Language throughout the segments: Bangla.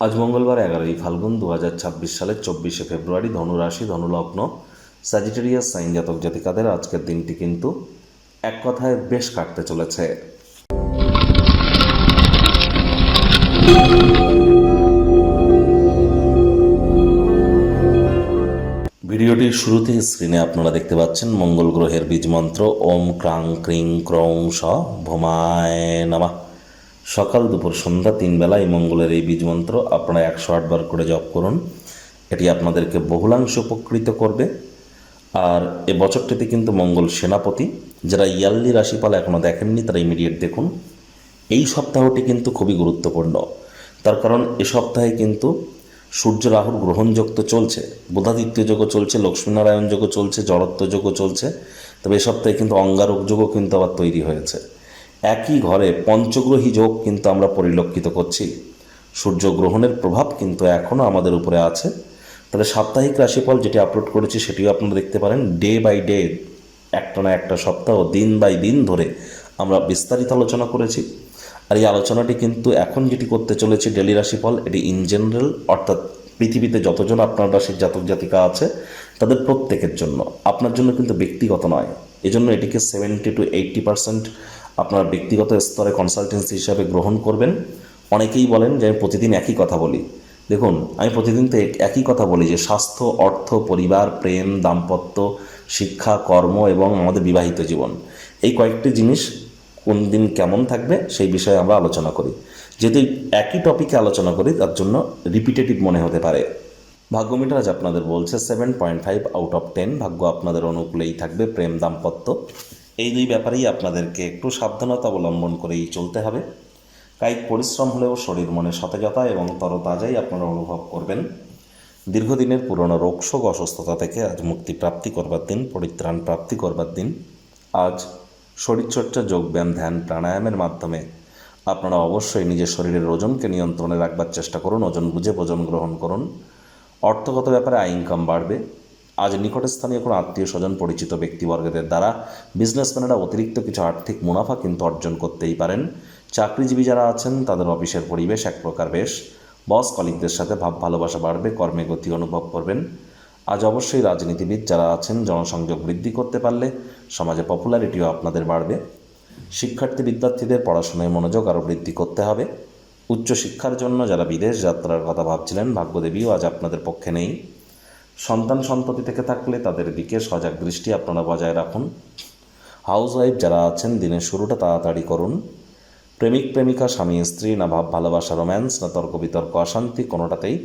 আজ মঙ্গলবার 11ই ফাল্গুন 2026 সালের 24শে ফেব্রুয়ারি। ধনুরাশি, ধনুলগ্ন, স্যাজিটেরিয়াস সাইন জাতক জাতিকাদের আজকের দিনটি কিন্তু এক কথায় বেশ কাটতে চলেছে। ভিডিওটির শুরুতেই স্ক্রিনে আপনারা দেখতে পাচ্ছেন মঙ্গল গ্রহের বীজ মন্ত্র ওম ক্রাং ক্রিং ক্রং স ভোমায় নমঃ। সকাল দুপুর সন্ধ্যা 3 বেলা এই মঙ্গলের এই বীজ মন্ত্র আপনারা 108 বার করে জপ করুন। এটি আপনাদেরকে বহুলাংশ উপকৃত করবে। আর এ বছরটিতে কিন্তু মঙ্গল সেনাপতি। যারা ইয়ারলি রাশিফল এখনও দেখেননি তারা ইমিডিয়েট দেখুন। এই সপ্তাহটি কিন্তু খুবই গুরুত্বপূর্ণ, তার কারণ এ সপ্তাহে কিন্তু সূর্য রাহুর গ্রহণযোগ তো চলছে, বুধাদিত্য যোগও চলছে, লক্ষ্মীনারায়ণ যোগও চলছে, জড়ত্ব যোগও চলছে। তবে এ সপ্তাহে কিন্তু অঙ্গারক যোগও কিন্তু আবার তৈরি হয়েছে। একই ঘরে পঞ্চগ্রহী যোগ কিন্তু আমরা পরিলক্ষিত করছি। সূর্য গ্রহণের প্রভাব কিন্তু এখনও আমাদের উপরে আছে। তাহলে সাপ্তাহিক রাশিফল যেটি আপলোড করেছি সেটিও আপনারা দেখতে পারেন। ডে বাই ডে, একটা না একটা সপ্তাহ, দিন বাই দিন ধরে আমরা বিস্তারিত আলোচনা করেছি। আর এই আলোচনাটি কিন্তু এখন যেটি করতে চলেছে ডেলি রাশিফল, এটি ইন জেনারেল, অর্থাৎ পৃথিবীতে যতজন আপনার রাশির জাতক জাতিকা আছে তাদের প্রত্যেকের জন্য, আপনার জন্য কিন্তু ব্যক্তিগত নয়। এজন্য এটিকে 70 to 80% আপনার ব্যক্তিগত স্তরে কনসালটেন্সি হিসাবে গ্রহণ করবেন। অনেকেই বলেন যে আমি প্রতিদিন একই কথা বলি। দেখুন, আমি প্রতিদিন তো একই কথা বলি যে স্বাস্থ্য, অর্থ, পরিবার, প্রেম, দাম্পত্য, শিক্ষা, কর্ম এবং আমাদের বিবাহিত জীবন, এই কয়েকটি জিনিস কোন দিন কেমন থাকবে সেই বিষয়ে আমরা আলোচনা করি। যেহেতু একই টপিকে আলোচনা করি তার জন্য রিপিটেটিভ মনে হতে পারে। ভাগ্য মিটার আজ আপনাদের বলছে 7.5 আউট অফ 10। ভাগ্য আপনাদের অনুকূলেই থাকবে। প্রেম, দাম্পত্য এই দুই ব্যাপারেই আপনাদেরকে একটু সাবধানতা অবলম্বন করেই চলতে হবে। কায়িক পরিশ্রম হলেও শরীর মনে সতেজতা এবং তরতাজাই আপনারা অনুভব করবেন। দীর্ঘদিনের পুরনো রোগশোক, অসুস্থতা থেকে আজ মুক্তি প্রাপ্তি করবার দিন, পরিত্রাণ প্রাপ্তি করবার দিন। আজ শরীরচর্চা, যোগব্যায়াম, ধ্যান, প্রাণায়ামের মাধ্যমে আপনারা অবশ্যই নিজের শরীরের ওজনকে নিয়ন্ত্রণে রাখবার চেষ্টা করুন। ওজন বুঝে ভোজন গ্রহণ করুন। অর্থগত ব্যাপারে আয় ইনকাম বাড়বে। আজ নিকটস্থানীয় কোনো আত্মীয় স্বজন, পরিচিত ব্যক্তিবর্গদের দ্বারা বিজনেসম্যানেরা অতিরিক্ত কিছু আর্থিক মুনাফা কিন্তু অর্জন করতেই পারেন। চাকরিজীবী যারা আছেন তাদের অফিসের পরিবেশ এক প্রকার বেশ। বস কলিগদের সাথে ভাব ভালোবাসা বাড়বে, কর্মে গতি অনুভব করবেন। আজ অবশ্যই রাজনীতিবিদ যারা আছেন জনসংযোগ বৃদ্ধি করতে পারলে সমাজে পপুলারিটিও আপনাদের বাড়বে। শিক্ষার্থী বিদ্যার্থীদের পড়াশোনায় মনোযোগ আরও বৃদ্ধি করতে হবে। উচ্চশিক্ষার জন্য যারা বিদেশ যাত্রার কথা ভাবছিলেন, ভাগ্যদেবীও আজ আপনাদের পক্ষে নেই। সন্তান সন্ততি থেকে থাকলে তাদের দিকে সজাগ দৃষ্টি আপনারা বজায় রাখুন। হাউসওয়াইফ যারা আছেন দিনের শুরুটা তাড়াতাড়ি করুন। প্রেমিক প্রেমিকা, স্বামী স্ত্রী, না ভাব ভালোবাসা, রোম্যান্স, না তর্ক বিতর্ক, অশান্তি, কোনোটাতেই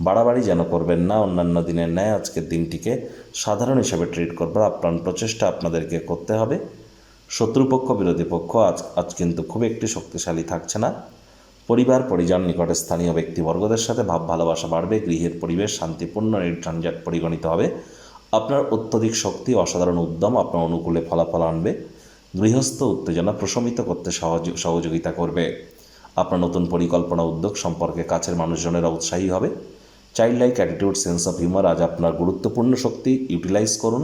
বাড়াবাড়ি যেন করবেন না। অন্যান্য দিনের ন্যায় আজকের দিনটিকে সাধারণ হিসেবে ট্রিট করবার আপ্রাণ প্রচেষ্টা আপনাদেরকে করতে হবে। শত্রুপক্ষ, বিরোধী পক্ষ আজ কিন্তু খুব একটি শক্তিশালী থাকছে না। পরিবার পরিজন, নিকটে স্থানীয় ব্যক্তিবর্গদের সাথে ভাব ভালোবাসা বাড়বে। গৃহের পরিবেশ শান্তিপূর্ণ, নির্ঝঞ্ঝাট পরিগণিত হবে। আপনার অত্যধিক শক্তি, অসাধারণ উদ্যম আপনার অনুকূলে ফলাফল আনবে। গৃহস্থ উত্তেজনা প্রশমিত করতে সহযোগিতা করবে। আপনার নতুন পরিকল্পনা, উদ্যোগ সম্পর্কে কাছের মানুষজনেরা উৎসাহী হবে। Child like attitude, sense of humour আজ আপনার গুরুত্বপূর্ণ শক্তি। ইউটিলাইজ করুন।